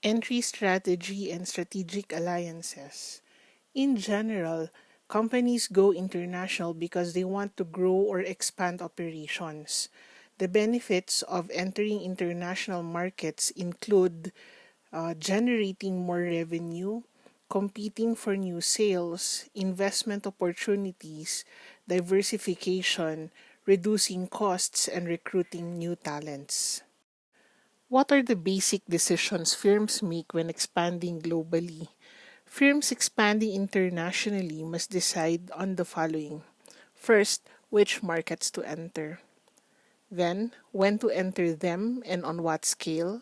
Entry strategy and strategic alliances. In general, companies go international because they want to grow or expand operations. The benefits of entering international markets include generating more revenue, competing for new sales, investment opportunities, diversification, reducing costs, and recruiting new talents. What are the basic decisions firms make when expanding globally? Firms expanding internationally must decide on the following. First, which markets to enter. Then, when to enter them and on what scale.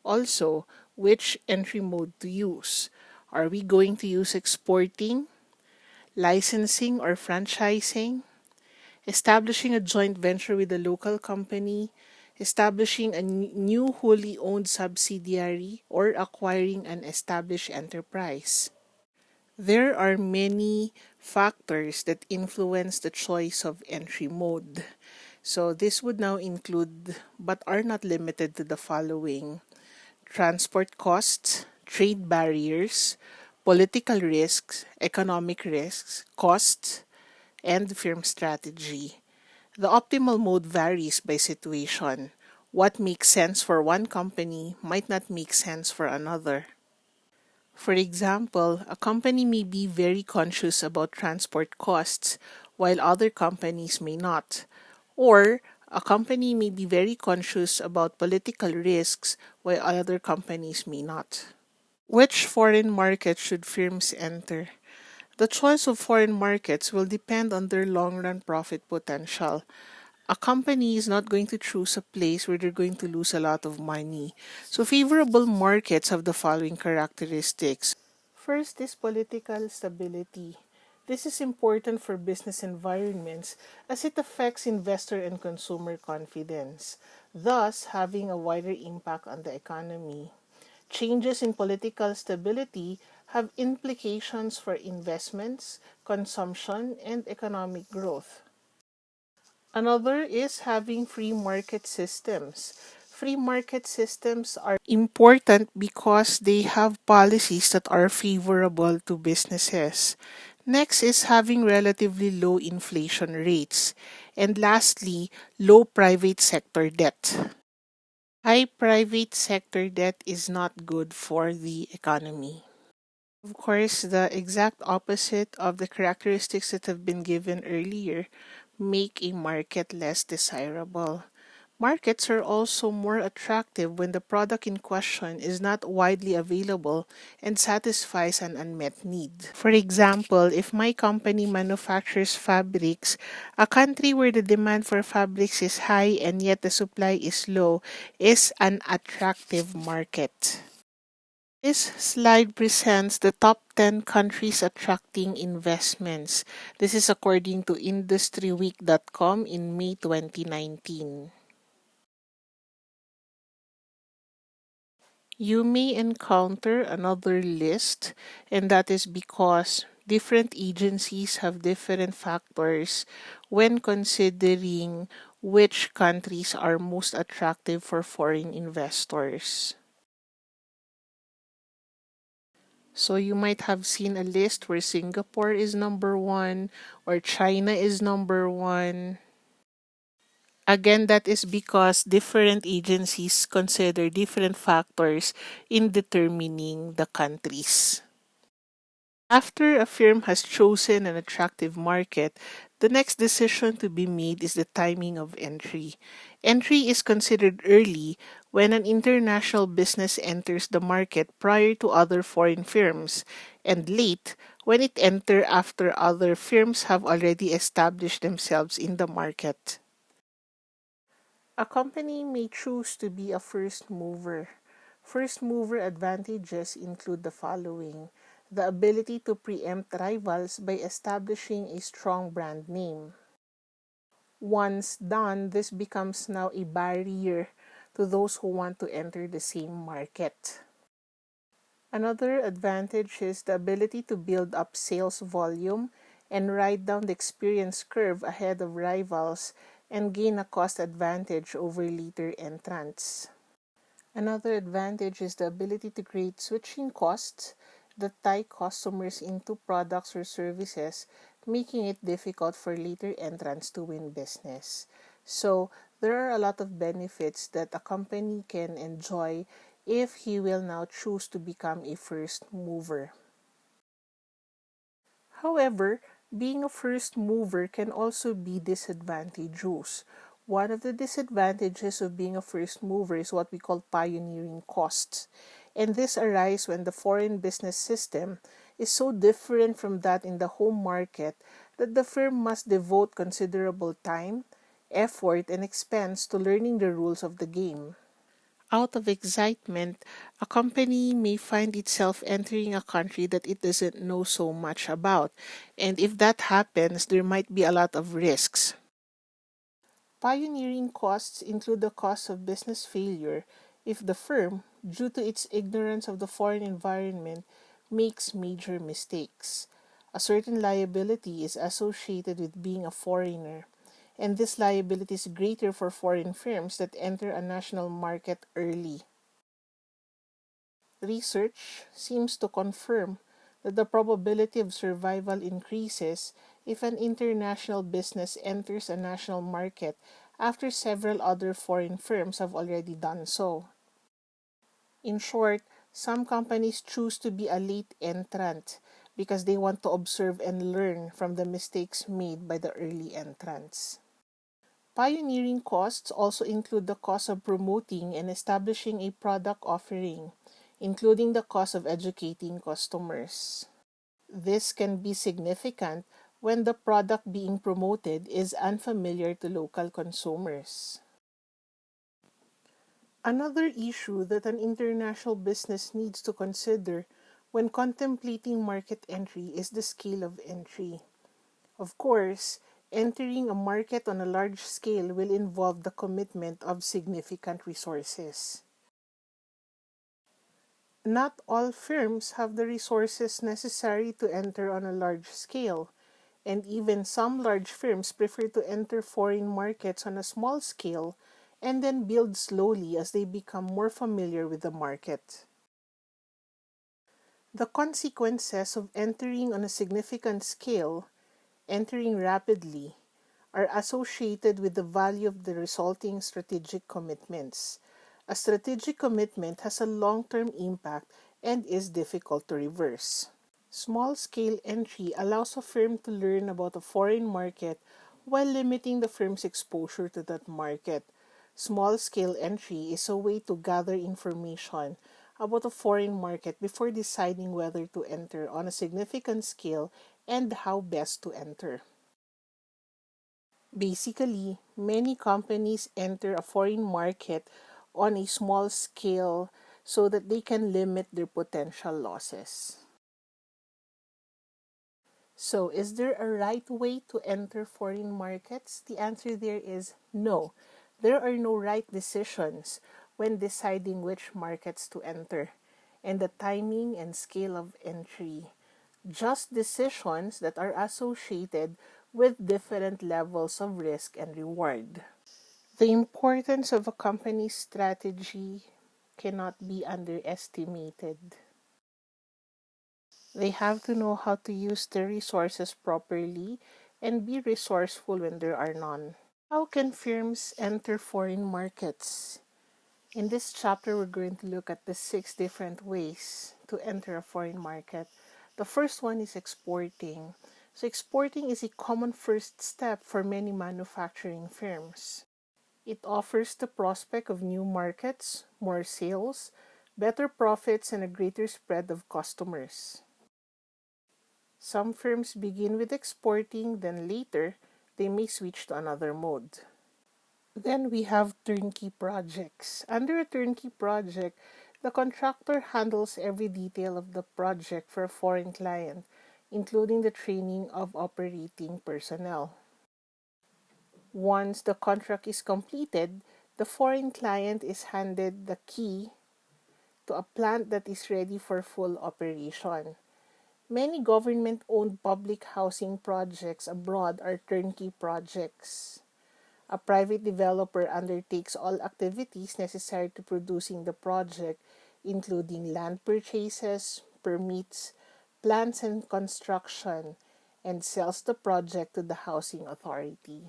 Also, which entry mode to use. Are we going to use exporting, licensing, or franchising? Establishing a joint venture with a local company, establishing a new wholly owned subsidiary, or acquiring an established enterprise. There are many factors that influence the choice of entry mode. So this would now include, but are not limited to, the following: transport costs, trade barriers, political risks, economic risks, costs, and firm strategy. The optimal mode varies by situation. What makes sense for one company might not make sense for another. For example, a company may be very conscious about transport costs while other companies may not. Or a company may be very conscious about political risks while other companies may not. Which foreign market should firms enter? The choice of foreign markets will depend on their long run profit potential. A company is not going to choose a place where they're going to lose a lot of money. So, favorable markets have the following characteristics. First is political stability. This is important for business environments as it affects investor and consumer confidence, thus having a wider impact on the economy. Changes in political stability have implications for investments, consumption, and economic growth. Another is having free market systems. Free market systems are important because they have policies that are favorable to businesses. Next is having relatively low inflation rates. And lastly, low private sector debt. High private sector debt is not good for the economy. Of course, the exact opposite of the characteristics that have been given earlier make a market less desirable. Markets are also more attractive when the product in question is not widely available and satisfies an unmet need. For example, if my company manufactures fabrics, a country where the demand for fabrics is high and yet the supply is low is an attractive market. This slide presents the top 10 countries attracting investments. This is according to industryweek.com in May 2019. You may encounter another list, and that is because different agencies have different factors when considering which countries are most attractive for foreign investors. So you might have seen a list where Singapore is number one or China is number one. Again, that is because different agencies consider different factors in determining the countries. After a firm has chosen an attractive market, the next decision to be made is the timing of entry. Entry is considered early when an international business enters the market prior to other foreign firms, and late when it enters after other firms have already established themselves in the market. A company may choose to be a first mover. First mover advantages include the following: the ability to preempt rivals by establishing a strong brand name. Once done, this becomes now a barrier to those who want to enter the same market. Another advantage is the ability to build up sales volume and ride down the experience curve ahead of rivals and gain a cost advantage over later entrants. Another advantage is the ability to create switching costs that tie customers into products or services, making it difficult for later entrants to win business. So, there are a lot of benefits that a company can enjoy if he will now choose to become a first mover. However, being a first mover can also be disadvantageous. One of the disadvantages of being a first mover is what we call pioneering costs. And this arises when the foreign business system is so different from that in the home market that the firm must devote considerable time, effort, and expense to learning the rules of the game. Out of excitement, a company may find itself entering a country that it doesn't know so much about. And if that happens, there might be a lot of risks. Pioneering costs include the cost of business failure if the firm, due to its ignorance of the foreign environment, makes major mistakes. A certain liability is associated with being a foreigner, and this liability is greater for foreign firms that enter a national market early. Research seems to confirm that the probability of survival increases if an international business enters a national market after several other foreign firms have already done so. In short, some companies choose to be a late entrant because they want to observe and learn from the mistakes made by the early entrants. Pioneering costs also include the cost of promoting and establishing a product offering, including the cost of educating customers. This can be significant when the product being promoted is unfamiliar to local consumers. Another issue that an international business needs to consider when contemplating market entry is the scale of entry. Of course, entering a market on a large scale will involve the commitment of significant resources. Not all firms have the resources necessary to enter on a large scale, and even some large firms prefer to enter foreign markets on a small scale and then build slowly as they become more familiar with the market. The consequences of entering on a significant scale, entering rapidly, are associated with the value of the resulting strategic commitments. A strategic commitment has a long-term impact and is difficult to reverse. Small-scale entry allows a firm to learn about a foreign market while limiting the firm's exposure to that market. Small-scale entry is a way to gather information about a foreign market before deciding whether to enter on a significant scale and how best to enter. Basically, many companies enter a foreign market on a small scale so that they can limit their potential losses. So, is there a right way to enter foreign markets? The answer there is no. There are no right decisions when deciding which markets to enter, and the timing and scale of entry. Just decisions that are associated with different levels of risk and reward. The importance of a company's strategy cannot be underestimated. They have to know how to use their resources properly and be resourceful when there are none. How can firms enter foreign markets? In this chapter, we're going to look at the 6 different ways to enter a foreign market. The first one is exporting. So, exporting is a common first step for many manufacturing firms. It offers the prospect of new markets, more sales, better profits, and a greater spread of customers. Some firms begin with exporting, then later, they may switch to another mode. Then we have turnkey projects. Under a turnkey project, the contractor handles every detail of the project for a foreign client, including the training of operating personnel. Once the contract is completed, the foreign client is handed the key to a plant that is ready for full operation. Many government-owned public housing projects abroad are turnkey projects. A private developer undertakes all activities necessary to producing the project, including land purchases, permits, plans and construction, and sells the project to the housing authority.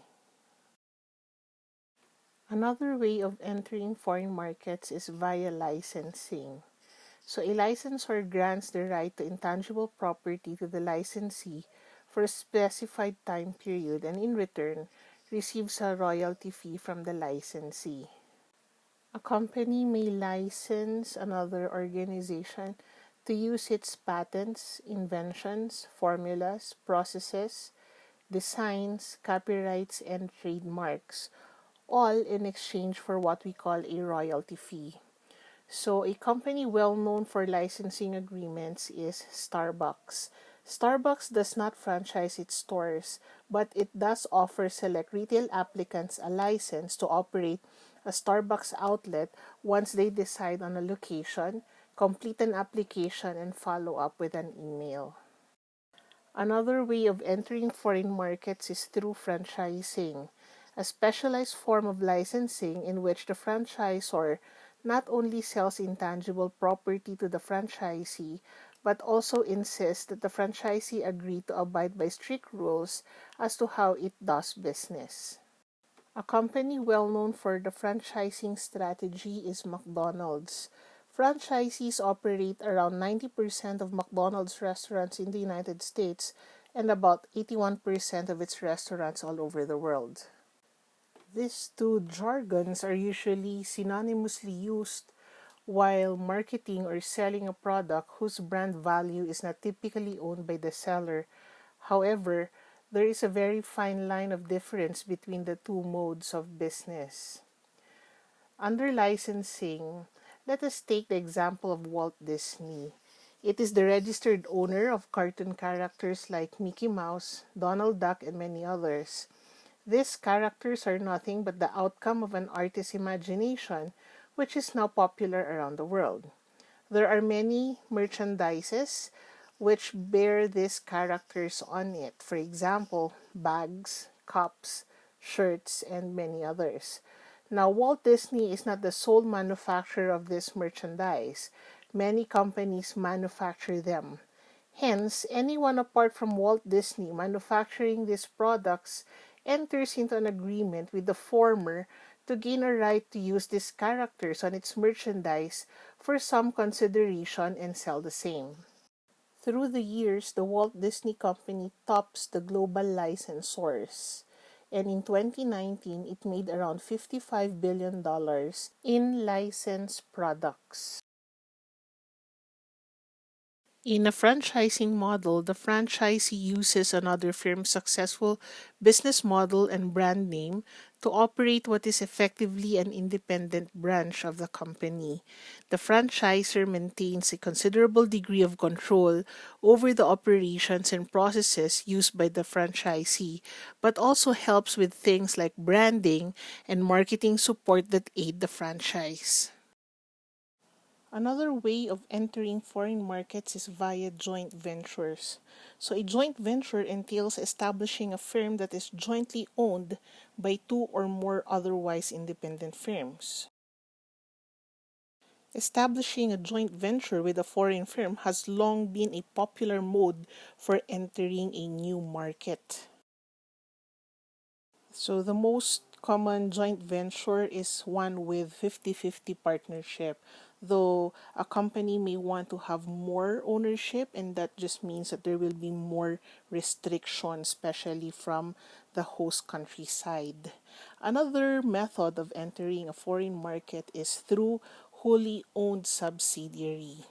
Another way of entering foreign markets is via licensing. So a licensor grants the right to intangible property to the licensee for a specified time period and in return receives a royalty fee from the licensee. A company may license another organization to use its patents, inventions, formulas, processes, designs, copyrights, and trademarks, all in exchange for what we call a royalty fee. So, a company well known for licensing agreements is Starbucks. Starbucks does not franchise its stores, but it does offer select retail applicants a license to operate a Starbucks outlet once they decide on a location, complete an application, and follow up with an email. Another way of entering foreign markets is through franchising, a specialized form of licensing in which the franchisor not only sells intangible property to the franchisee, but also insists that the franchisee agree to abide by strict rules as to how it does business. A company well known for the franchising strategy is McDonald's. Franchisees operate around 90% of McDonald's restaurants in the United States and about 81% of its restaurants all over the world. These two jargons are usually synonymously used while marketing or selling a product whose brand value is not typically owned by the seller. However, there is a very fine line of difference between the two modes of business. Under licensing, let us take the example of Walt Disney. It is the registered owner of cartoon characters like Mickey Mouse, Donald Duck, and many others. These characters are nothing but the outcome of an artist's imagination, which is now popular around the world. There are many merchandises which bear these characters on it. For example, bags, cups, shirts, and many others. Now, Walt Disney is not the sole manufacturer of this merchandise. Many companies manufacture them. Hence, anyone apart from Walt Disney manufacturing these products enters into an agreement with the former to gain a right to use these characters on its merchandise for some consideration and sell the same. Through the years, the Walt Disney Company tops the global licensors, and in 2019, it made around $55 billion in licensed products. In a franchising model, the franchisee uses another firm's successful business model and brand name to operate what is effectively an independent branch of the company. The franchisor maintains a considerable degree of control over the operations and processes used by the franchisee, but also helps with things like branding and marketing support that aid the franchise. Another way of entering foreign markets is via joint ventures. So, a joint venture entails establishing a firm that is jointly owned by two or more otherwise independent firms. Establishing a joint venture with a foreign firm has long been a popular mode for entering a new market. So the most common joint venture is one with 50-50 partnership, though a company may want to have more ownership, and that just means that there will be more restrictions, especially from the host country side. Another method of entering a foreign market is through wholly owned subsidiary.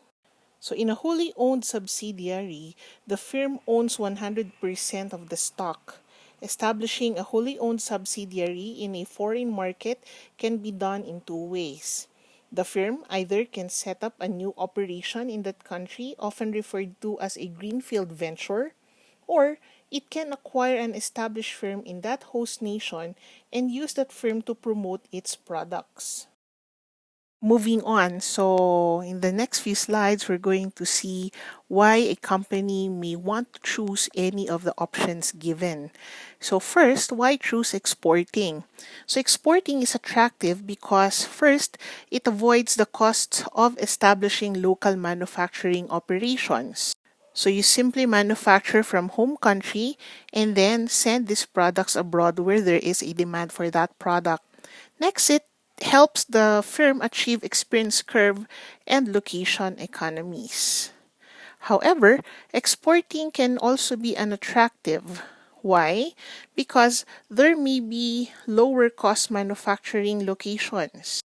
So, in a wholly owned subsidiary, the firm owns 100% of the stock. Establishing a wholly owned subsidiary in a foreign market can be done in two ways. The firm either can set up a new operation in that country, often referred to as a greenfield venture, or it can acquire an established firm in that host nation and use that firm to promote its products. Moving on, so in the next few slides, we're going to see why a company may want to choose any of the options given. So first, why choose exporting? So exporting is attractive because first, it avoids the cost of establishing local manufacturing operations. So you simply manufacture from home country and then send these products abroad where there is a demand for that product. Next, it helps the firm achieve experience curve and location economies. However, exporting can also be unattractive. Why? Because there may be lower cost manufacturing locations,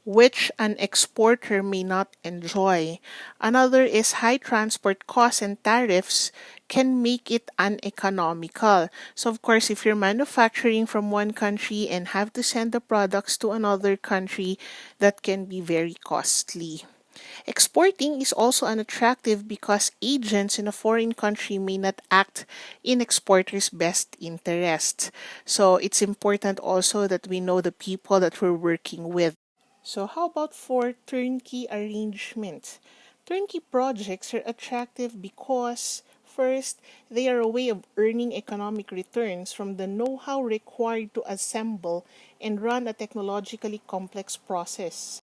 which an exporter may not enjoy. Another is high transport costs and tariffs can make it uneconomical. So, of course, if you're manufacturing from one country and have to send the products to another country, that can be very costly. Exporting is also unattractive because agents in a foreign country may not act in exporters' best interest. So it's important also that we know the people that we're working with. So how about for turnkey arrangements? Turnkey projects are attractive because first, they are a way of earning economic returns from the know-how required to assemble and run a technologically complex process.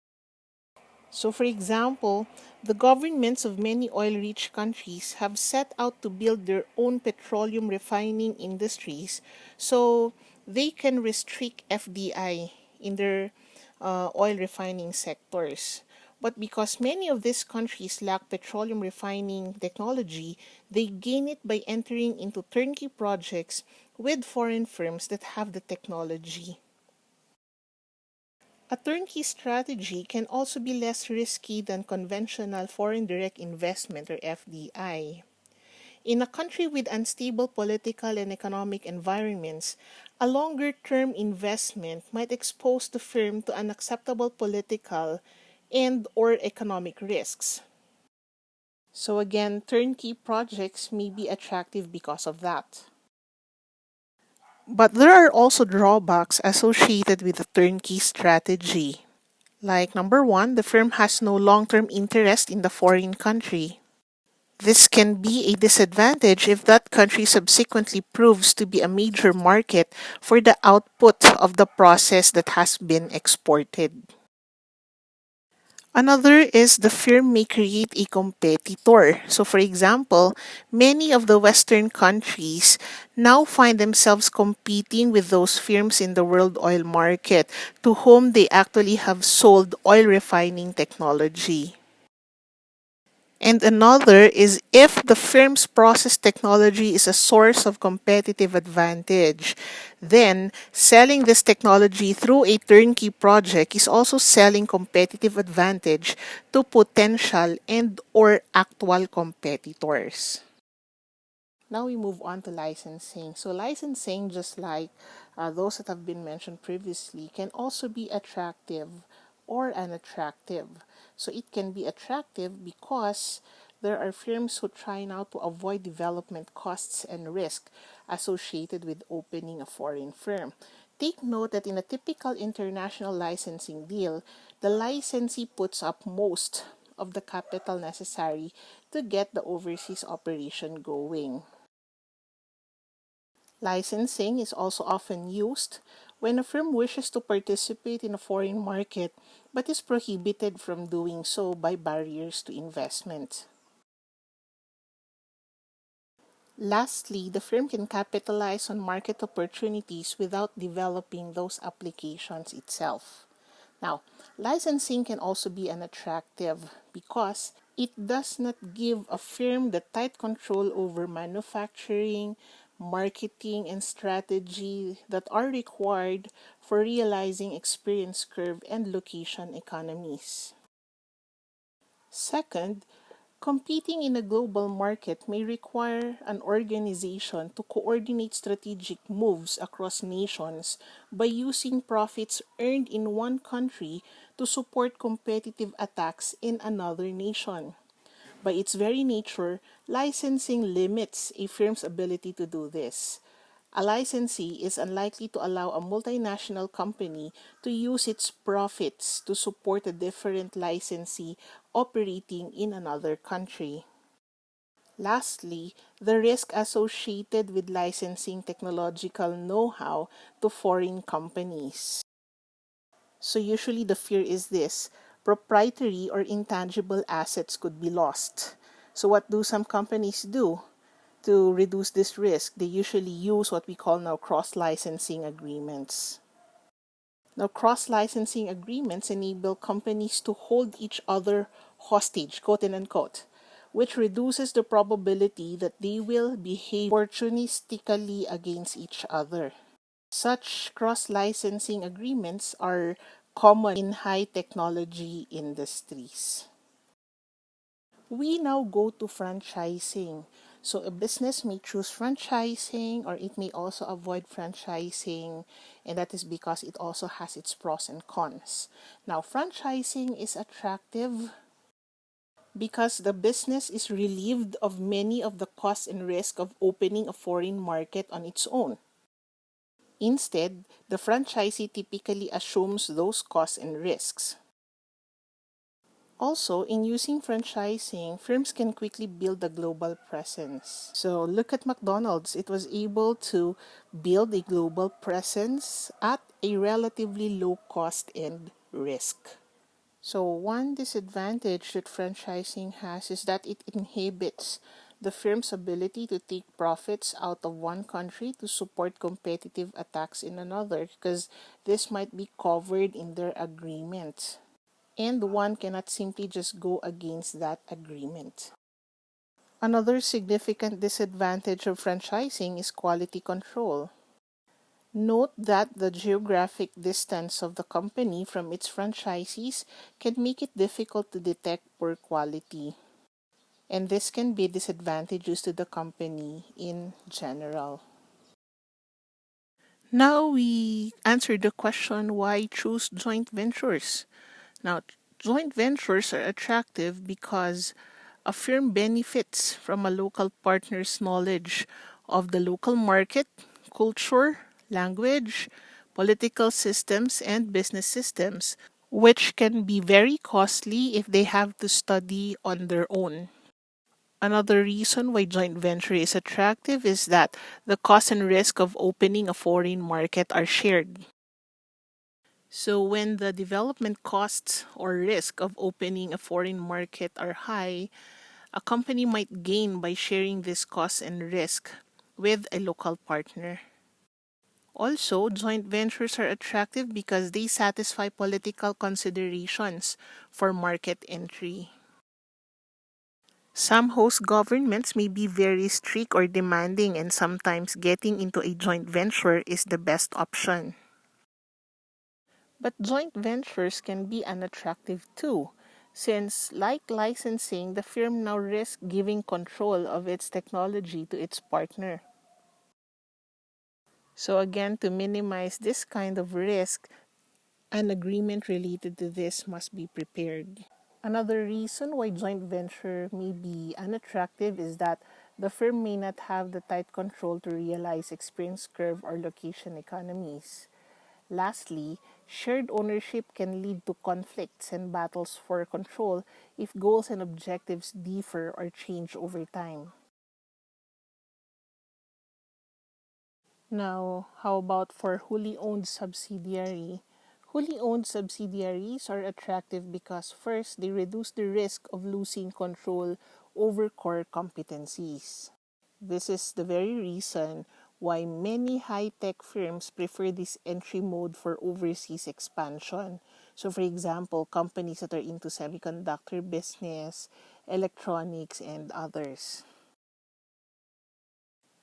So, for example, the governments of many oil rich countries have set out to build their own petroleum refining industries so they can restrict FDI in their oil refining sectors. But because many of these countries lack petroleum refining technology, they gain it by entering into turnkey projects with foreign firms that have the technology. A turnkey strategy can also be less risky than conventional foreign direct investment or FDI. In a country with unstable political and economic environments, a longer term investment might expose the firm to unacceptable political and or economic risks. So again, turnkey projects may be attractive because of that. But there are also drawbacks associated with a turnkey strategy. Like number one, the firm has no long term interest in the foreign country. This can be a disadvantage if that country subsequently proves to be a major market for the output of the process that has been exported. Another is the firm may create a competitor. So, for example, many of the Western countries now find themselves competing with those firms in the world oil market to whom they actually have sold oil refining technology. And another is if the firm's process technology is a source of competitive advantage, then selling this technology through a turnkey project is also selling competitive advantage to potential and or actual competitors. Now we move on to licensing. So licensing, just like those that have been mentioned previously, can also be attractive or unattractive. So it can be attractive because there are firms who try now to avoid development costs and risk associated with opening a foreign firm. Take note that in a typical international licensing deal, the licensee puts up most of the capital necessary to get the overseas operation going. Licensing is also often used when a firm wishes to participate in a foreign market but is prohibited from doing so by barriers to investment. Lastly, the firm can capitalize on market opportunities without developing those applications itself. Now, licensing can also be unattractive because it does not give a firm the tight control over manufacturing, marketing, and strategy that are required for realizing experience curve and location economies. Second, competing in a global market may require an organization to coordinate strategic moves across nations by using profits earned in one country to support competitive attacks in another nation. By its very nature, licensing limits a firm's ability to do this. A licensee is unlikely to allow a multinational company to use its profits to support a different licensee operating in another country. Lastly, the risk associated with licensing technological know-how to foreign companies. So usually the fear is this: proprietary or intangible assets could be lost. So what do some companies do to reduce this risk? They usually use what we call now cross-licensing agreements. Now, cross-licensing agreements enable companies to hold each other hostage, quote and unquote, which reduces the probability that they will behave opportunistically against each other. Such cross-licensing agreements are common in high technology industries. We now go to franchising. So a business may choose franchising or it may also avoid franchising, and that is because it also has its pros and cons. Now, franchising is attractive because the business is relieved of many of the costs and risk of opening a foreign market on its own. Instead, the franchisee typically assumes those costs and risks. Also, in using franchising, firms can quickly build a global presence. So, look at McDonald's. It was able to build a global presence at a relatively low cost and risk. So, one disadvantage that franchising has is that it inhibits the firm's ability to take profits out of one country to support competitive attacks in another, because this might be covered in their agreement, and one cannot simply just go against that agreement. Another significant disadvantage of franchising is quality control. Note that the geographic distance of the company from its franchisees can make it difficult to detect poor quality, and this can be disadvantageous to the company in general. Now we answer the question, why choose joint ventures? Now, joint ventures are attractive because a firm benefits from a local partner's knowledge of the local market, culture, language, political systems, and business systems, which can be very costly if they have to study on their own. Another reason why joint venture is attractive is that the cost and risk of opening a foreign market are shared. So when the development costs or risk of opening a foreign market are high, a company might gain by sharing this cost and risk with a local partner. Also, joint ventures are attractive because they satisfy political considerations for market entry. Some host governments may be very strict or demanding, and sometimes getting into a joint venture is the best option. But joint ventures can be unattractive too, since, like licensing, the firm now risks giving control of its technology to its partner. So, again, to minimize this kind of risk, an agreement related to this must be prepared. Another reason why joint venture may be unattractive is that the firm may not have the tight control to realize experience curve or location economies. Lastly, shared ownership can lead to conflicts and battles for control if goals and objectives differ or change over time. Now, how about for wholly owned subsidiary? Wholly owned subsidiaries are attractive because first, they reduce the risk of losing control over core competencies. This is the very reason why many high-tech firms prefer this entry mode for overseas expansion. So for example, companies that are into semiconductor business, electronics, and others.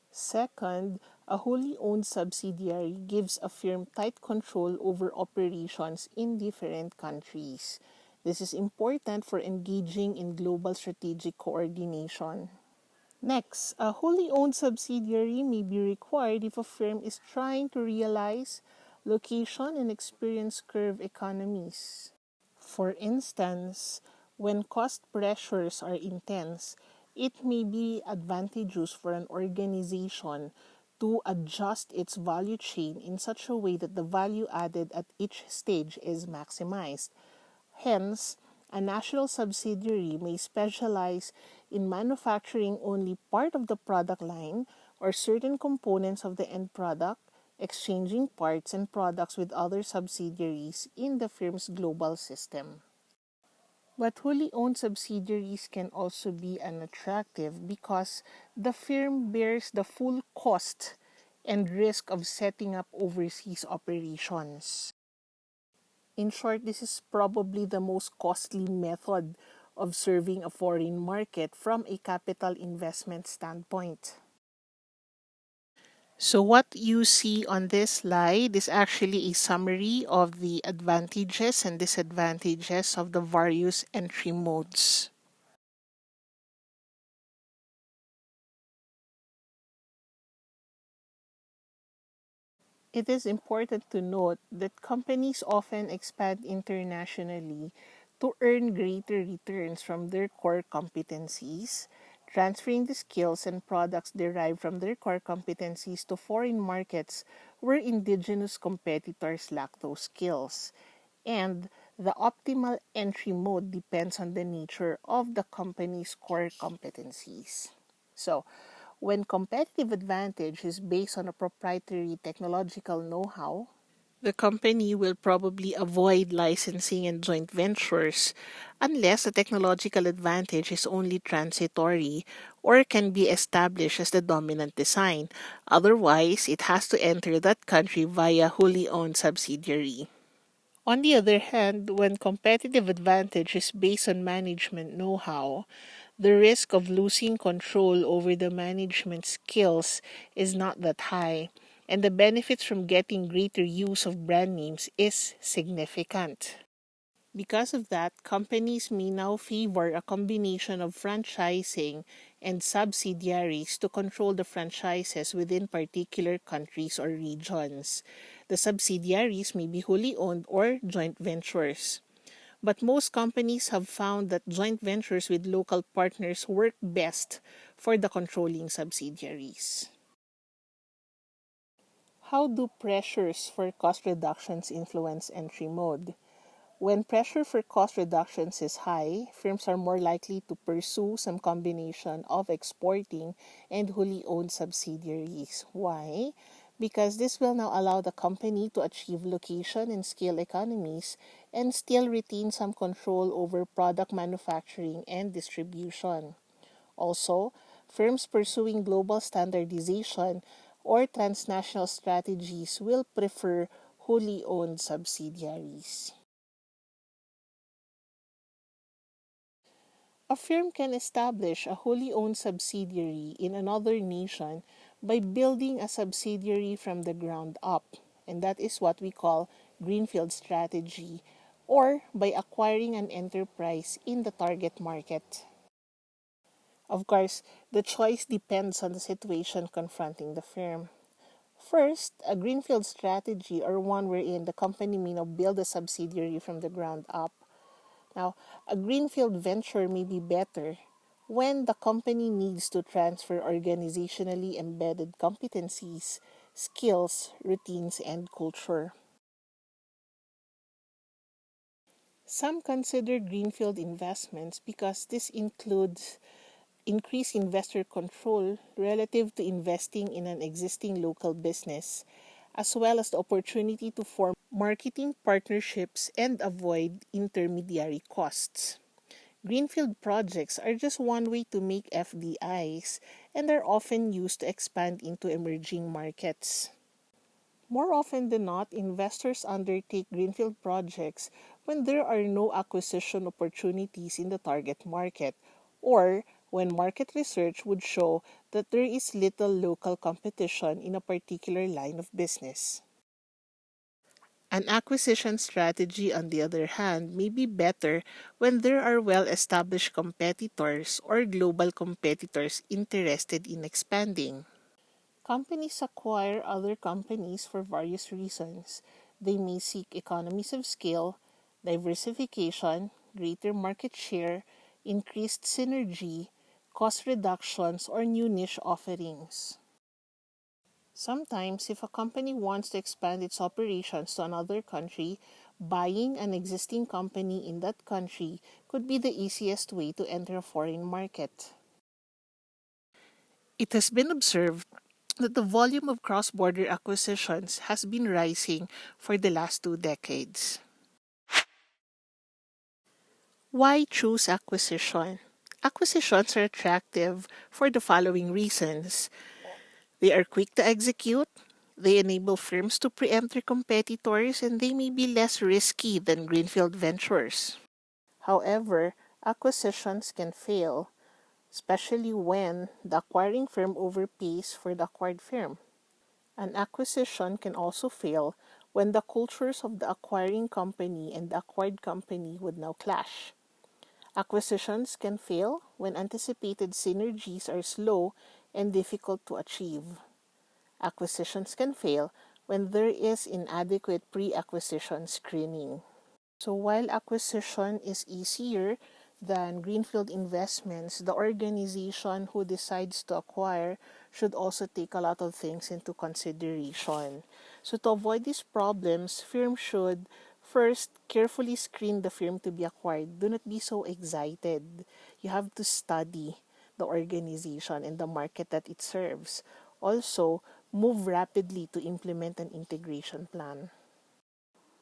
Second, a wholly owned subsidiary gives a firm tight control over operations in different countries. This is important for engaging in global strategic coordination. Next, a wholly owned subsidiary may be required if a firm is trying to realize location and experience curve economies. For instance, when cost pressures are intense, it may be advantageous for an organization to adjust its value chain in such a way that the value added at each stage is maximized. Hence, a national subsidiary may specialize in manufacturing only part of the product line or certain components of the end product, exchanging parts and products with other subsidiaries in the firm's global system. But wholly owned subsidiaries can also be unattractive because the firm bears the full cost and risk of setting up overseas operations. In short, this is probably the most costly method of serving a foreign market from a capital investment standpoint. So what you see on this slide is actually a summary of the advantages and disadvantages of the various entry modes. It is important to note that companies often expand internationally to earn greater returns from their core competencies, transferring the skills and products derived from their core competencies to foreign markets where indigenous competitors lack those skills. And the optimal entry mode depends on the nature of the company's core competencies. So, when competitive advantage is based on a proprietary technological know-how, the company will probably avoid licensing and joint ventures unless the technological advantage is only transitory or can be established as the dominant design. Otherwise, it has to enter that country via wholly owned subsidiary. On the other hand, when competitive advantage is based on management know-how, the risk of losing control over the management skills is not that high, and the benefits from getting greater use of brand names is significant. Because of that, companies may now favor a combination of franchising and subsidiaries to control the franchises within particular countries or regions. The subsidiaries may be wholly owned or joint ventures. But most companies have found that joint ventures with local partners work best for the controlling subsidiaries. How do pressures for cost reductions influence entry mode? When pressure for cost reductions is high, firms are more likely to pursue some combination of exporting and wholly owned subsidiaries. Why? Because this will now allow the company to achieve location and scale economies and still retain some control over product manufacturing and distribution. Also, firms pursuing global standardization or transnational strategies will prefer wholly owned subsidiaries. A firm can establish a wholly owned subsidiary in another nation by building a subsidiary from the ground up, and that is what we call Greenfield Strategy, or by acquiring an enterprise in the target market. Of course, the choice depends on the situation confronting the firm. First, a greenfield strategy or one wherein the company may now build a subsidiary from the ground up. Now, a greenfield venture may be better when the company needs to transfer organizationally embedded competencies, skills, routines, and culture. Some consider greenfield investments because this includes increased investor control relative to investing in an existing local business, as well as the opportunity to form marketing partnerships and avoid intermediary costs. Greenfield projects are just one way to make FDIs and are often used to expand into emerging markets. More often than not, investors undertake greenfield projects when there are no acquisition opportunities in the target market, or when market research would show that there is little local competition in a particular line of business. An acquisition strategy, on the other hand, may be better when there are well established competitors or global competitors interested in expanding. Companies acquire other companies for various reasons. They may seek economies of scale, diversification, greater market share, increased synergy, cost reductions, or new niche offerings. Sometimes, if a company wants to expand its operations to another country, buying an existing company in that country could be the easiest way to enter a foreign market. It has been observed that the volume of cross-border acquisitions has been rising for the last 2 decades. Why choose acquisition? Acquisitions are attractive for the following reasons. They are quick to execute, they enable firms to preempt their competitors, and they may be less risky than greenfield ventures. However, acquisitions can fail, especially when the acquiring firm overpays for the acquired firm. An acquisition can also fail when the cultures of the acquiring company and the acquired company would now clash. Acquisitions can fail when anticipated synergies are slow and difficult to achieve. Acquisitions can fail when there is inadequate pre-acquisition screening. So while acquisition is easier than greenfield investments, the organization who decides to acquire should also take a lot of things into consideration. So to avoid these problems, firms should first carefully screen the firm to be acquired. Do not be so excited. You have to study the organization and the market that it serves. Also, move rapidly to implement an integration plan.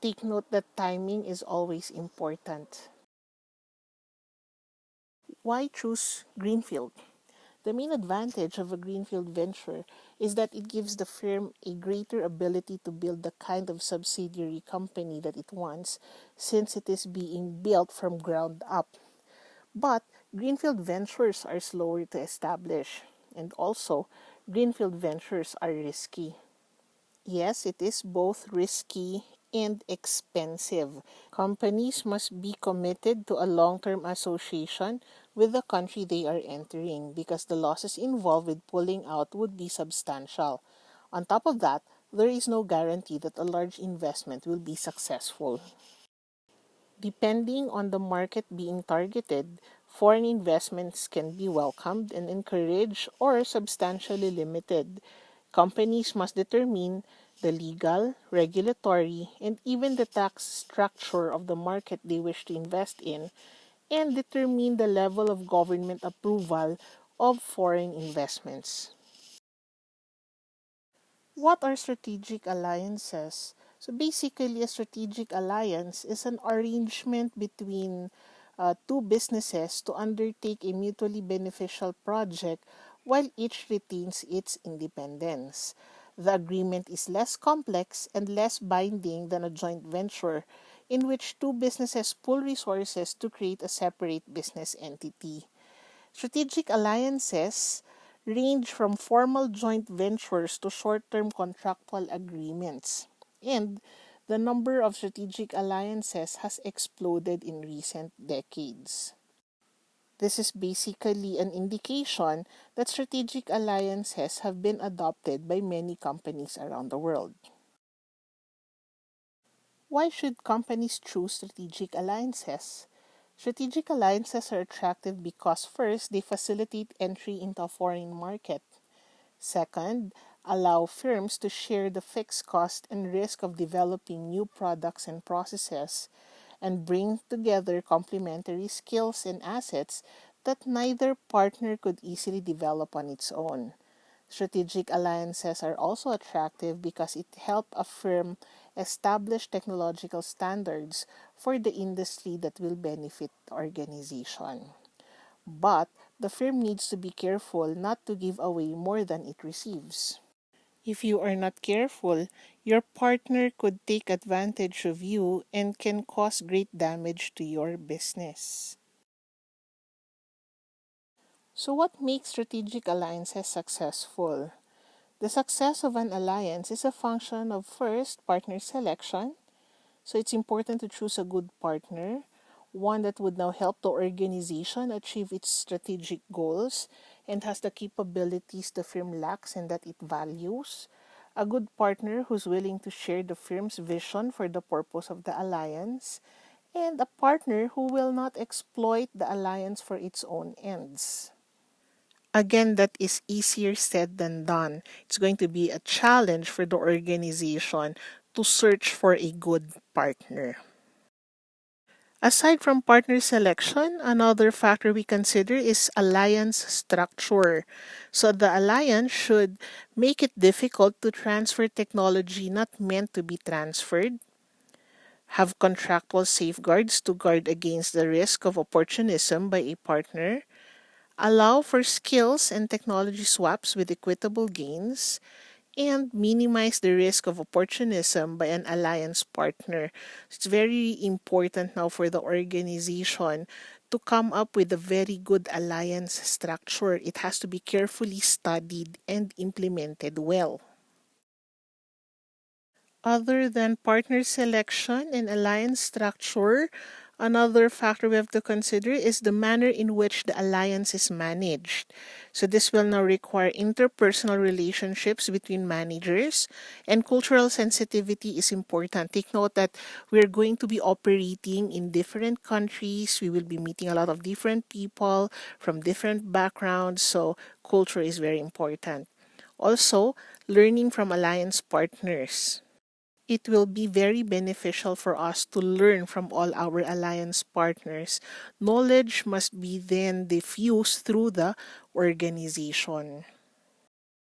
Take note that timing is always important. Why choose Greenfield? The main advantage of a Greenfield venture is that it gives the firm a greater ability to build the kind of subsidiary company that it wants, since it is being built from ground up. But Greenfield ventures are slower to establish, and also Greenfield ventures are risky. Yes, it is both risky and expensive. Companies must be committed to a long-term association with the country they are entering because the losses involved with pulling out would be substantial. On top of that, there is no guarantee that a large investment will be successful. Depending on the market being targeted, foreign investments can be welcomed and encouraged or substantially limited. Companies must determine the legal, regulatory, and even the tax structure of the market they wish to invest in, and determine the level of government approval of foreign investments. What are strategic alliances? So basically, a strategic alliance is an arrangement between two businesses to undertake a mutually beneficial project while each retains its independence. The agreement is less complex and less binding than a joint venture in which two businesses pool resources to create a separate business entity. Strategic alliances range from formal joint ventures to short-term contractual agreements. And the number of strategic alliances has exploded in recent decades. This is basically an indication that strategic alliances have been adopted by many companies around the world. Why should companies choose strategic alliances? Strategic alliances are attractive because first, they facilitate entry into a foreign market. Second, allow firms to share the fixed cost and risk of developing new products and processes, and bring together complementary skills and assets that neither partner could easily develop on its own. Strategic alliances are also attractive because it helps a firm establish technological standards for the industry that will benefit the organization. But the firm needs to be careful not to give away more than it receives. If you are not careful, your partner could take advantage of you and can cause great damage to your business. So, what makes strategic alliances successful? The success of an alliance is a function of first, partner selection. So it's important to choose a good partner, one that would now help the organization achieve its strategic goals and has the capabilities the firm lacks and that it values. A good partner who's willing to share the firm's vision for the purpose of the alliance. And a partner who will not exploit the alliance for its own ends. Again, that is easier said than done. It's going to be a challenge for the organization to search for a good partner. Aside from partner selection, another factor we consider is alliance structure. So the alliance should make it difficult to transfer technology not meant to be transferred, have contractual safeguards to guard against the risk of opportunism by a partner, allow for skills and technology swaps with equitable gains, and minimize the risk of opportunism by an alliance partner. It's very important now for the organization to come up with a very good alliance structure. It has to be carefully studied and implemented well. Other than partner selection and alliance structure, another factor we have to consider is the manner in which the alliance is managed. So this will now require interpersonal relationships between managers, and cultural sensitivity is important. Take note that we're going to be operating in different countries. We will be meeting a lot of different people from different backgrounds, so culture is very important. Also, learning from alliance partners. It will be very beneficial for us to learn from all our alliance partners. Knowledge must be then diffused through the organization.